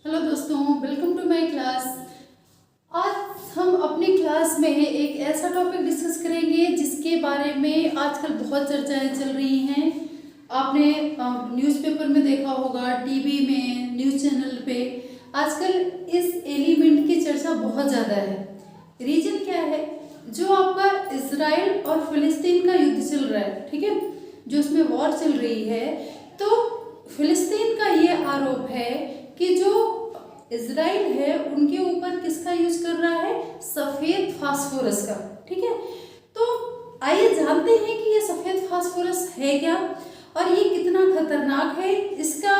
Hello दोस्तों, welcome to my class. आज हम अपनी क्लास में एक ऐसा टॉपिक डिस्कस करेंगे जिसके बारे में आजकल बहुत चर्चाएं चल रही हैं। आपने न्यूज़पेपर में देखा होगा, टीवी में, न्यूज़ चैनल पे आजकल इस एलिमेंट की चर्चा बहुत ज़्यादा है। रीजन क्या है? जो आपका इजराइल और फिलिस्तीन का युद्ध चल रहा है, ठीक है, जो उसमें वॉर चल रही है, तो फिलिस्तीन का ये आरोप है कि जो इजराइल है उनके ऊपर किसका यूज कर रहा है? सफेद फास्फोरस का। ठीक है, तो आइए जानते हैं कि ये सफेद फास्फोरस है क्या और ये कितना खतरनाक है, इसका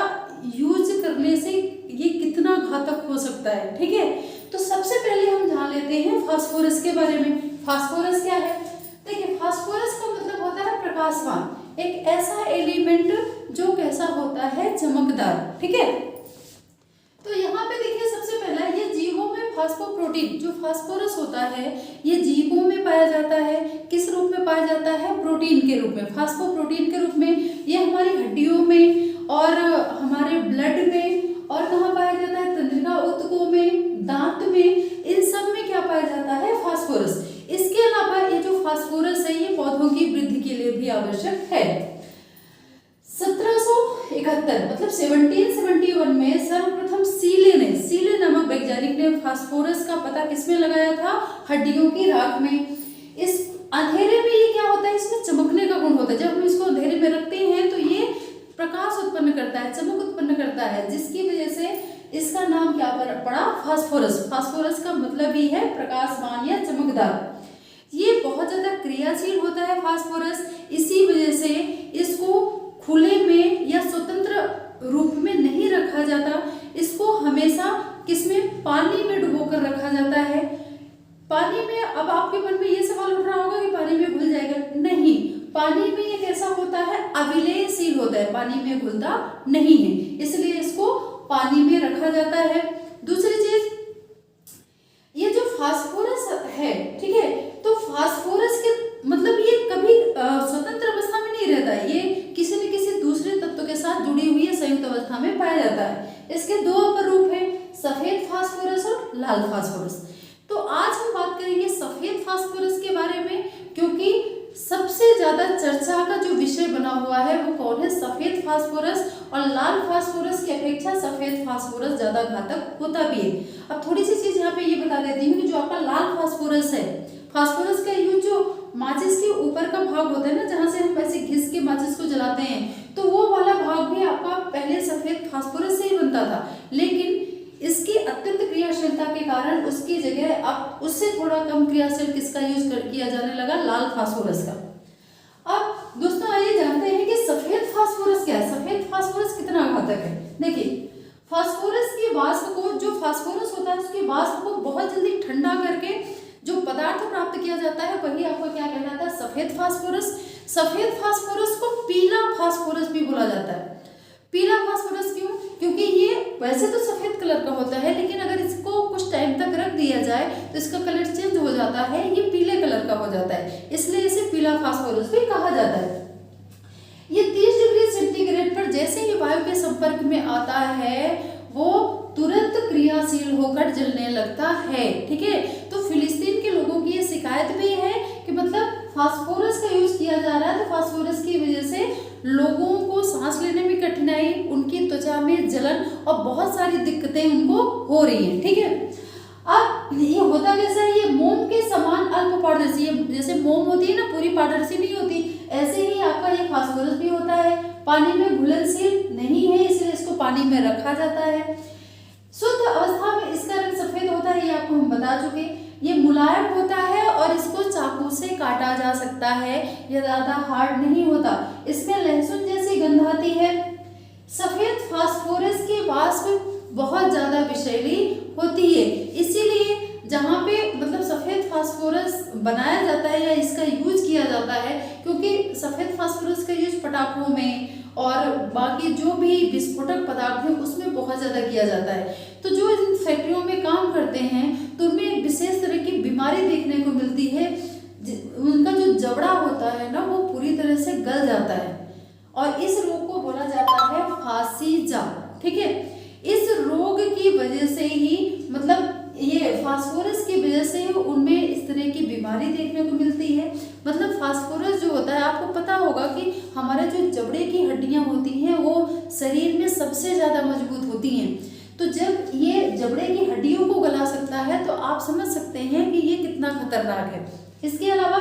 यूज करने से ये कितना घातक हो सकता है। ठीक है, तो सबसे पहले हम जान लेते हैं फास्फोरस के बारे में। फास्फोरस क्या है? देखिए, फास्फोरस का मतलब होता है प्रकाशवान, एक ऐसा एलिमेंट जो कैसा होता है? चमकदार। ठीक है, तो यहाँ पे देखिए, सबसे पहला ये जीवों में फास्फोप्रोटीन, जो फास्फोरस होता है ये जीवों में पाया जाता है। किस रूप में पाया जाता है? प्रोटीन के रूप में, फास्फोप्रोटीन के रूप में। ये हमारी हड्डियों में और हमारे ब्लड में, और कहाँ पाया जाता है? तंत्रिका ऊतकों में, दांत में, इन सब में क्या पाया जाता है? फास्फोरस। इसके अलावा ये जो फास्फोरस है ये पौधों की वृद्धि के लिए भी आवश्यक है। 1771 मतलब 1771 में सर्वप्रथम सीले नामक वैज्ञानिक ने फास्फोरस का पता किसमें लगाया था? हड्डियों की राख में। इस अंधेरे में ये क्या होता है? इसमें चमकने का गुण होता है। जब हम इसको अंधेरे में रखते हैं तो ये प्रकाश उत्पन्न करता है, चमक उत्पन्न करता है, जिसकी वजह से इसका नाम क्या पड़ा? फास्फोरस। फास्फोरस का मतलब ही है प्रकाशवान या चमकदार। ये बहुत ज्यादा क्रियाशील होता है फास्फोरस, इसी वजह से इसको खुले में या स्वतंत्र रूप में नहीं रखा जाता। इसको हमेशा किसमें? पानी में डुबोकर रखा जाता है। पानी में, अब आपके मन में ये सवाल उठ रहा होगा कि पानी में घुल जाएगा? नहीं, पानी में ये कैसा होता है? अविलयशील होता है, पानी में घुलता नहीं है, इसलिए इसको पानी में रखा जाता है। दूसरी चीज, ये जो फास्फोरस है, ठीक है, तो फास्फोरस के मतलब ये कभी स्वतंत्र अवस्था में नहीं रहता है, ये किसी न किसी दूसरे तत्व के साथ जुड़ी हुई संयुक्त अवस्था में पाया जाता है। इसके दो अपर रूप हैं, सफेद फास्फोरस और लाल फास्फोरस। तो आज हम बात करेंगे सफेद फास्फोरस के बारे में, क्योंकि सबसे ज्यादा चर्चा का जो विषय बना हुआ है वो कौन है? सफेद फास्फोरस। और लाल फास्फोरस की अपेक्षा सफेद फास्फोरस ज्यादा घातक होता भी है। अब थोड़ी सी चीज यहाँ पे ये बता देती हूँ कि जो आपका लाल फास्फोरस है, फास्फोरस का यूज जो माचिस के ऊपर का भाग होता है ना, जहाँ से हम ऐसे घिस के माचिस को जलाते हैं, तो वो वाला भाग भी आपका पहले सफेद फास्फोरस से ही बनता था, लेकिन इसकी अत्यंत क्रियाशीलता के कारण उसकी जगह अब उससे थोड़ा कम क्रियाशील किसका यूज किया जाने लगा? लाल फास्फोरस का। अब दोस्तों आइए जानते हैं कि सफेद फास्फोरस क्या है, सफेद फास्फोरस कितना घातक है। देखिए, फास्फोरस की वाष्प को, जो फास्फोरस होता है उसकी वाष्प को बहुत जल्दी ठंडा करके जो पदार्थ प्राप्त किया जाता है वही आपको क्या कहलाता है? सफेद फास्फोरस। सफेद फास्फोरस को पीला फास्फोरस भी बोला जाता है। पीला फास्फोरस क्यों? क्योंकि ये वैसे तो सफेद कलर का होता है, लेकिन अगर इसको कुछ टाइम तक रख दिया जाए तो इसका कलर चेंज हो जाता है, ये पीले कलर का हो जाता है, इसलिए इसे पीला फास्फोरस भी कहा जाता है। ये 30 डिग्री सेंटीग्रेड पर जैसे ही वायु के संपर्क में आता है वो तुरंत क्रियाशील होकर जलने लगता है। ठीक है, तो फिलिस्तीन के लोगों की ये शिकायत भी है कि मतलब फास्फोरस का यूज किया जा रहा है, तो फास्फोरस की वजह से लोगों को सांस लेने में कठिनाई, उनकी त्वचा में जलन और बहुत सारी दिक्कतें उनको हो रही हैं। ठीक है, अब ये होता कैसा है? ये मोम के समान अल्प पारदर्शी, जैसे मोम होती है ना, पूरी पारदर्शी नहीं होती, ऐसे ही आपका ये फास्फोरस भी होता है। पानी में घुलनशील नहीं है, इसलिए इसको पानी में रखा जाता है। शुद्ध अवस्था में इसका रंग सफेद होता है, ये आपको हम बता चुके। ये मुलायम होता है और इसको चाकू से काटा जा सकता है, यह ज्यादा हार्ड नहीं होता। इसमें लहसुन जैसी गंध आती है। सफेद फास्फोरस की वाष्प बहुत ज्यादा विषैली होती है, इसीलिए जहाँ पे मतलब सफेद फास्फोरस बनाया जाता है या इसका यूज किया जाता है, क्योंकि सफेद फास्फोरस का यूज पटाखों में और बाकी जो भी विस्फोटक पदार्थ हैं उसमें बहुत ज्यादा किया जाता है। तो जो इन फैक्ट्रियों में काम करते हैं तो उनमें एक विशेष तरह की बीमारी देखने को मिलती है, उनका जो जबड़ा होता है ना वो पूरी तरह से गल जाता है, और इस रोग को बोला जाता है फासीजा। ठीक है, इस रोग की बीमारी देखने को मिलती है। मतलब फास्फोरस जो होता है, आपको पता होगा कि हमारे जो जबड़े की हड्डियां होती हैं वो शरीर में सबसे ज़्यादा मजबूत होती हैं। तो जब ये जबड़े की हड्डियों को गला सकता है तो आप समझ सकते हैं कि ये कितना खतरनाक है। इसके अलावा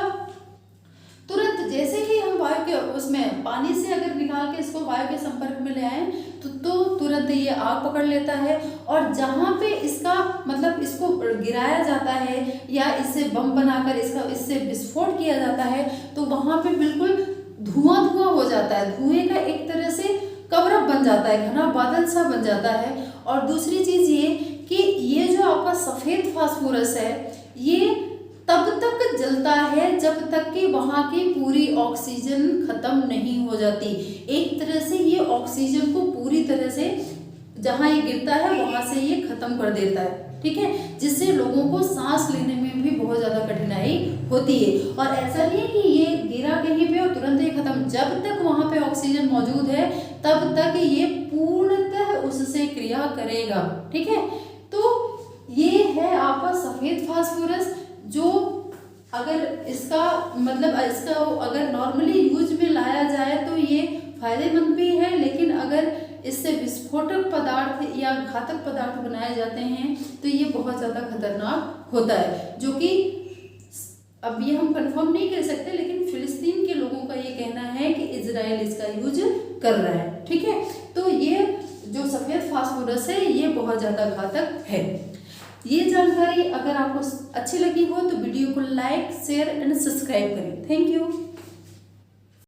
तुरंत जैसे ही हम वायु के उसमें पानी से अगर निकाल के इसको वायु के संपर्क में ले आए तो तुरंत ये आग पकड़ लेता है, और जहाँ पे इसका मतलब इसको गिराया जाता है या इससे बम बनाकर इससे विस्फोट किया जाता है तो वहाँ पे बिल्कुल धुआं धुआं हो जाता है। धुएं का एक तरह से कवरअप बन जाता है, घना बादल सा बन जाता है। और दूसरी चीज ये कि ये जो आपका सफेद फास्फोरस है ये तब तक जलता है जब तक कि वहाँ की पूरी ऑक्सीजन खत्म नहीं हो जाती। एक तरह से ये ऑक्सीजन को पूरी तरह से जहाँ ये गिरता है वहाँ से ये खत्म कर देता है, ठीक है, जिससे लोगों को सांस लेने में भी बहुत ज़्यादा कठिनाई होती है। और ऐसा नहीं है कि ये गिरा कहीं पे और तुरंत ही खत्म, जब तक वहाँ पे ऑक्सीजन मौजूद है तब तक ये पूर्णतः उससे क्रिया करेगा, ठीक है। तो ये है आपका सफ़ेद फास्फोरस, जो अगर इसका अगर नॉर्मली यूज में लाया जाए तो ये फायदेमंद भी है, लेकिन अगर इससे विस्फोटक पदार्थ या घातक पदार्थ बनाए जाते हैं तो ये बहुत ज़्यादा खतरनाक होता है, जो कि अब ये हम कंफर्म नहीं कर सकते, लेकिन फिलिस्तीन के लोगों का ये कहना है कि इजराइल इसका यूज कर रहा है, ठीक है। तो ये जो सफ़ेद फास्फोरस है ये बहुत ज़्यादा घातक है। ये जानकारी अगर आपको अच्छी लगी हो तो वीडियो को लाइक, शेयर एंड सब्सक्राइब करें। Thank you.